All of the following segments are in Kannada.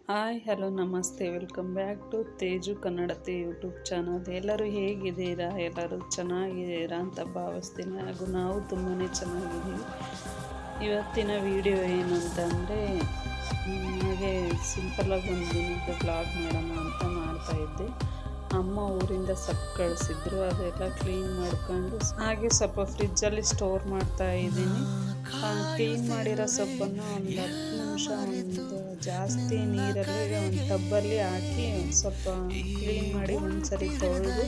ಹಾಯ್ ಹಲೋ ನಮಸ್ತೆ, welcome back to Teju Kannadathi YouTube channel. ಎಲ್ಲರೂ ಹೇಗಿದ್ದೀರಾ? ಎಲ್ಲರೂ ಚೆನ್ನಾಗಿದ್ದೀರಾ ಅಂತ ಭಾವಿಸ್ತೀನಿ. ಹಾಗೂ ನಾವು ತುಂಬಾ ಚೆನ್ನಾಗಿದ್ದೀವಿ. ಇವತ್ತಿನ ವಿಡಿಯೋ ಏನಂತಂದರೆ, ಹಾಗೆ ಸಿಂಪಲಾಗಿ ಒಂದು ದಿನದ ಬ್ಲಾಗ್ ಮಾಡೋಣ ಅಂತ ಮಾಡ್ತಾಯಿದ್ದೆ. ಅಮ್ಮ ಊರಿಂದ ಸೊಪ್ಪು ಕಳಿಸಿದ್ರು, ಅದೆಲ್ಲ ಕ್ಲೀನ್ ಮಾಡ್ಕೊಂಡು ಹಾಗೆ ಸ್ವಲ್ಪ ಫ್ರಿಜ್ಜಲ್ಲಿ ಸ್ಟೋರ್ ಮಾಡ್ತಾ ಇದ್ದೀನಿ. ಕ್ಲೀನ್ ಮಾಡಿರೋ ಸೊಪ್ಪನ್ನು ಒಂದು 10 ನಿಮಿಷ ಒಂದು ಜಾಸ್ತಿ ನೀರಲ್ಲಿ ಒಂದು ಟಬ್ಬಲ್ಲಿ ಹಾಕಿ ಸ್ವಲ್ಪ ಕ್ಲೀನ್ ಮಾಡಿ ಒಂದ್ಸರಿ ತೊಳೆದು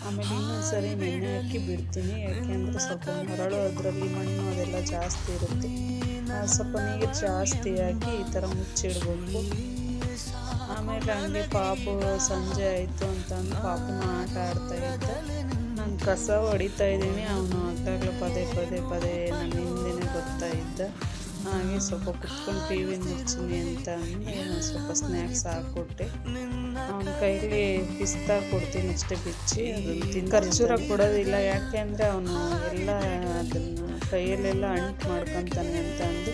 ಆಮೇಲೆ ಇನ್ನೊಂದು ಸರಿ ನೆನೆ ಹಾಕಿ ಬಿಡ್ತೀನಿ. ಯಾಕೆಂದರೆ ಸ್ವಲ್ಪ ಮರಳು ಅದರಲ್ಲಿ ಮಣ್ಣು ಅದೆಲ್ಲ ಜಾಸ್ತಿ ಇರುತ್ತೆ. ಸ್ವಲ್ಪ ನೀರು ಜಾಸ್ತಿ ಹಾಕಿ ಈ ಥರ ಮುಚ್ಚಿಡ್ಬೇಕು. ಆಮೇಲೆ ಹಂಗೆ ಪಾಪು ಸಂಜೆ ಆಯಿತು ಅಂತಂದು ಪಾಪುನ ಆಟ ಆಡ್ತಾ ಇದ್ದ. ನಾನು ಕಸ ಹೊಡಿತಾ ಇದ್ದೀನಿ, ಅವನು ಅದಾಗಲೂ ಪದೇ ನನ್ನ ಹಿಂದೆನೇ ಬರ್ತಾ ಇದ್ದ. ಹಾಗೆ ಸ್ವಲ್ಪ ಕುತ್ಕೊಂಡು ಟಿ ವಿ ನೋಡ್ತೀನಿ ಅಂತ ಅಂದು ಸ್ವಲ್ಪ ಸ್ನ್ಯಾಕ್ಸ್ ಹಾಕ್ಕೊಟ್ಟೆ. ಅವನ ಕೈಲಿ ಪಿಸ್ತಾ ಕೊಡ್ತೀನಿ ಅಷ್ಟೇ, ಬಿಚ್ಚಿ ಅದನ್ನು ಖರ್ಜೂರ ಕೊಡೋದಿಲ್ಲ. ಯಾಕೆ ಅಂದರೆ ಅವನು ಎಲ್ಲ ಅದನ್ನು ಕೈಯಲ್ಲೆಲ್ಲ ಅಂಟು ಮಾಡ್ಕೊತಾನೆ ಅಂತ ಅಂದು,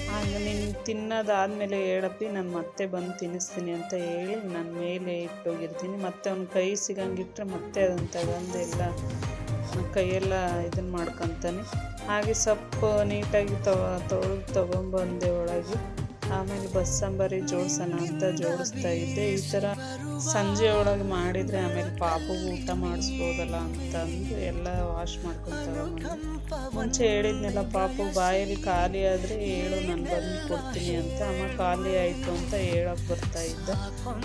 ಹಾಗೆ ನೀನು ತಿನ್ನೋದಾದಮೇಲೆ ಹೇಳಪ್ಪಿ, ನಾನು ಮತ್ತೆ ಬಂದು ತಿನ್ನಿಸ್ತೀನಿ ಅಂತ ಹೇಳಿ ನಾನು ಮೇಲೆ ಇಟ್ಟೋಗಿರ್ತೀನಿ. ಮತ್ತೆ ಅವ್ನ ಕೈ ಸಿಗಂಗಿಟ್ರೆ ಮತ್ತೆ ಅದನ್ನು ತಗೊಂಡು ಎಲ್ಲ ಕೈಯೆಲ್ಲ ಇದನ್ನು ಮಾಡ್ಕೊತಾನೆ. ಹಾಗೆ ಸೊಪ್ಪು ನೀಟಾಗಿ ತೊಗೊಂಬಂದೆ ಒಳಗೆ. ಆಮೇಲೆ ಬಸ್ಸಾಂಬಾರಿ ಜೋಡಿಸೋಣ ಅಂತ ಜೋಡಿಸ್ತಾ ಇದ್ದೆ. ಈ ಥರ ಸಂಜೆ ಒಳಗೆ ಮಾಡಿದರೆ ಆಮೇಲೆ ಪಾಪುಗೂ ಊಟ ಮಾಡಿಸ್ಬೋದಲ್ಲ ಅಂತಂದು ಎಲ್ಲ ವಾಶ್ ಮಾಡ್ಕೊಂಡು ತಗೊಂಬಂದು. ಮುಂಚೆ ಹೇಳಿದ್ನೆಲ್ಲ, ಪಾಪು ಬಾಯಲ್ಲಿ ಖಾಲಿ ಆದರೆ ಹೇಳು, ನಾನು ಬಂದು ಕೊಡ್ತೀನಿ ಅಂತ. ಅಮ್ಮ ಖಾಲಿ ಆಯಿತು ಅಂತ ಹೇಳೋಕ್ಕೆ ಬರ್ತಾ ಇದ್ದ.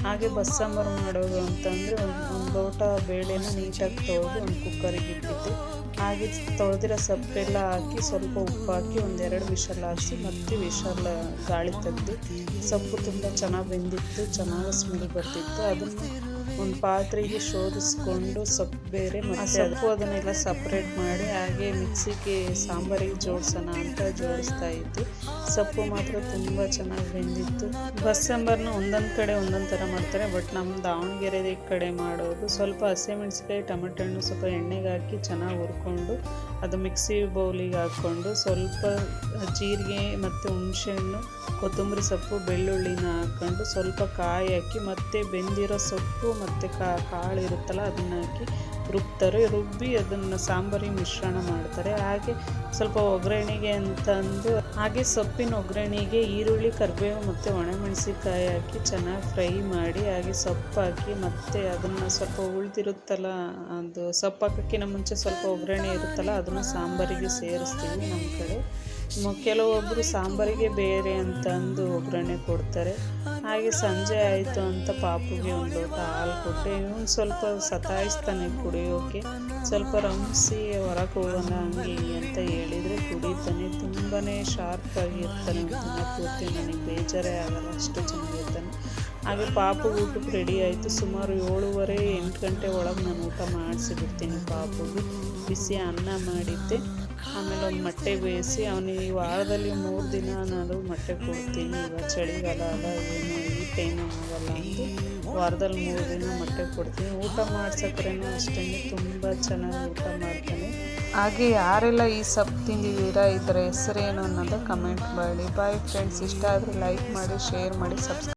ಹಾಗೆ ಬಸ್ಸಾಂಬಾರು ಮಾಡೋದು ಅಂತಂದರೆ ಒಂದು ಲೋಟ ಬೇಳೆನ ನೀಟಾಗಿ ತೊಳೆದು ಒಂದು ಕುಕ್ಕರಿಗೆ ಇಟ್ಟಿದ್ದೆ. ಹಾಗೆ ತೊಳೆದಿರೋ ಸೊಪ್ಪೆಲ್ಲ ಹಾಕಿ ಸ್ವಲ್ಪ ಉಪ್ಪು ಹಾಕಿ ಒಂದೆರಡು ವಿಷಲ್ ಹಾಕಿಸಿ ಮತ್ತೆ ವಿಷಲ್ ಗಾಳಿ ತೆಗೆದು, ಸೊಪ್ಪು ತುಂಬ ಚೆನ್ನಾಗಿ ಬೆಂದಿತ್ತು, ಚೆನ್ನಾಗಿ ಸ್ಮೆಲ್ ಬರ್ತಿತ್ತು. ಅದನ್ನು ಒಂದು ಪಾತ್ರೆಗೆ ಶೋಧಿಸ್ಕೊಂಡು ಸೊಪ್ಪು ಬೇರೆ ಮತ್ತು ಸೊಪ್ಪು ಅದನ್ನೆಲ್ಲ ಸಪ್ರೇಟ್ ಮಾಡಿ ಹಾಗೆ ಮಿಕ್ಸಿಗೆ ಸಾಂಬಾರಿಗೆ ಜೋಡಿಸೋಣ ಅಂತ ಜೋಡಿಸ್ತಾ ಇದ್ದೆ. ಸೊಪ್ಪು ಮಾತ್ರ ತುಂಬ ಚೆನ್ನಾಗಿ ಬೆಂದಿತ್ತು. ಬಸ್ಸಾಂಬಾರನ್ನ ಒಂದೊಂದು ಕಡೆ ಒಂದೊಂದು ಥರ ಮಾಡ್ತಾರೆ, ಬಟ್ ನಮ್ಮ ದಾವಣಗೆರೆ ಕಡೆ ಮಾಡೋದು ಸ್ವಲ್ಪ ಹಸಿಮೆಣಸಿಕಾಯಿ ಟೊಮೆಟೊ ಹಣ್ಣು ಸ್ವಲ್ಪ ಎಣ್ಣೆಗೆ ಹಾಕಿ ಚೆನ್ನಾಗಿ ಹುರ್ಕೊಂಡು ಅದು ಮಿಕ್ಸಿ ಬೌಲಿಗೆ ಹಾಕ್ಕೊಂಡು ಸ್ವಲ್ಪ ಜೀರಿಗೆ ಮತ್ತು ಹುಣಸೆಹಣ್ಣು, ಕೊತ್ತಂಬರಿ ಸೊಪ್ಪು, ಬೆಳ್ಳುಳ್ಳಿನ ಹಾಕ್ಕೊಂಡು ಸ್ವಲ್ಪ ಕಾಯಿ ಹಾಕಿ ಮತ್ತೆ ಬೆಂದಿರೋ ಸೊಪ್ಪು ಮತ್ತು ಕಾಳು ಇರುತ್ತಲ್ಲ ಅದನ್ನು ಹಾಕಿ ರುಬ್ಬಿ ಅದನ್ನು ಸಾಂಬಾರಿಗೆ ಮಿಶ್ರಣ ಮಾಡ್ತಾರೆ. ಹಾಗೆ ಸ್ವಲ್ಪ ಒಗ್ಗರಣೆಗೆ ಅಂತಂದು ಹಾಗೆ ಸೊಪ್ಪಿನ ಒಗ್ಗರಣೆಗೆ ಈರುಳ್ಳಿ, ಕರಿಬೇವು ಮತ್ತು ಒಣಮೆಣಸಿನ್ಕಾಯಿ ಹಾಕಿ ಚೆನ್ನಾಗಿ ಫ್ರೈ ಮಾಡಿ ಹಾಗೆ ಸೊಪ್ಪು ಹಾಕಿ ಮತ್ತೆ ಅದನ್ನು ಸ್ವಲ್ಪ ಉಳಿದಿರುತ್ತಲ್ಲ, ಅದು ಸೊಪ್ಪು ಹಾಕೋಕ್ಕಿಂತ ಮುಂಚೆ ಸ್ವಲ್ಪ ಒಗ್ಗರಣೆ ಇರುತ್ತಲ್ಲ ಅದನ್ನು ಸಾಂಬಾರಿಗೆ ಸೇರಿಸ್ತೀವಿ ನಮ್ಮ ಕಡೆ. ಕೆಲವೊಬ್ಬರು ಸಾಂಬಾರಿಗೆ ಬೇರೆ ಅಂತಂದು ಒಗ್ಗರಣೆ ಕೊಡ್ತಾರೆ. ಹಾಗೆ ಸಂಜೆ ಆಯಿತು ಅಂತ ಪಾಪುಗೆ ಒಂದು ಲೋಟ ಹಾಲು ಕೊಟ್ಟೆ. ಇವನು ಸ್ವಲ್ಪ ಸತಾಯಿಸ್ತಾನೆ ಕುಡಿಯೋಕ್ಕೆ. ಸ್ವಲ್ಪ ರಂಸಿ ಹೊರಗೆ ಹೋಗೋಣ ಹಂಗೆ ಅಂತ ಹೇಳಿದರೆ ಕುಡಿತಾನೆ. ತುಂಬಾ ಶಾರ್ಪಾಗಿ ಇರ್ತಾನೆ. ಪೂರ್ತಿ ನನಗೆ ಬೇಜಾರೇ ಆಗಲ್ಲ, ಅಷ್ಟು ಚೆನ್ನಾಗಿರ್ತಾನೆ. ಹಾಗೆ ಪಾಪು ಊಟಕ್ಕೆ ರೆಡಿ ಆಯಿತು. ಸುಮಾರು 7:30-8 ಗಂಟೆ ಒಳಗೆ ನಾನು ಊಟ ಮಾಡಿಸಿಬಿಡ್ತೀನಿ ಪಾಪುಗೆ. ಬಿಸಿ ಅನ್ನ ಮಾಡಿದ್ದೆ. ಆಮೇಲೆ ಒಂದು ಮೊಟ್ಟೆ ಬೇಯಿಸಿ ಅವನಿಗೆ ವಾರದಲ್ಲಿ 3 ದಿನ ನಾನು ಮೊಟ್ಟೆ ಕೊಡ್ತೀನಿ. ಇವಾಗ ಚಳಿಗಾಲ ಅಲ್ಲ, ಏನು ಈ ಟೈಮು ಆಗಲ್ಲ ಅಂತ ವಾರದಲ್ಲಿ 3 ದಿನ ಮೊಟ್ಟೆ ಕೊಡ್ತೀನಿ. ಊಟ ಮಾಡ್ಸೋಕ್ರೇನೂ ಅಷ್ಟೇ ತುಂಬ ಚೆನ್ನಾಗಿ ಊಟ ಮಾಡ್ತಾನೆ. ಹಾಗೆ ಯಾರೆಲ್ಲ ಈ ಸೊಪ್ಪು ತಿಂದಿದ್ದೀರಾ, ಇದರ ಹೆಸರೇನು ಅನ್ನೋದು ಕಮೆಂಟ್ ಮಾಡಿ. ಬಾಯ್ ಫ್ರೆಂಡ್ಸ್, ಇಷ್ಟ ಆದರೆ ಲೈಕ್ ಮಾಡಿ, ಶೇರ್ ಮಾಡಿ, ಸಬ್ಸ್ಕ್ರೈಬ್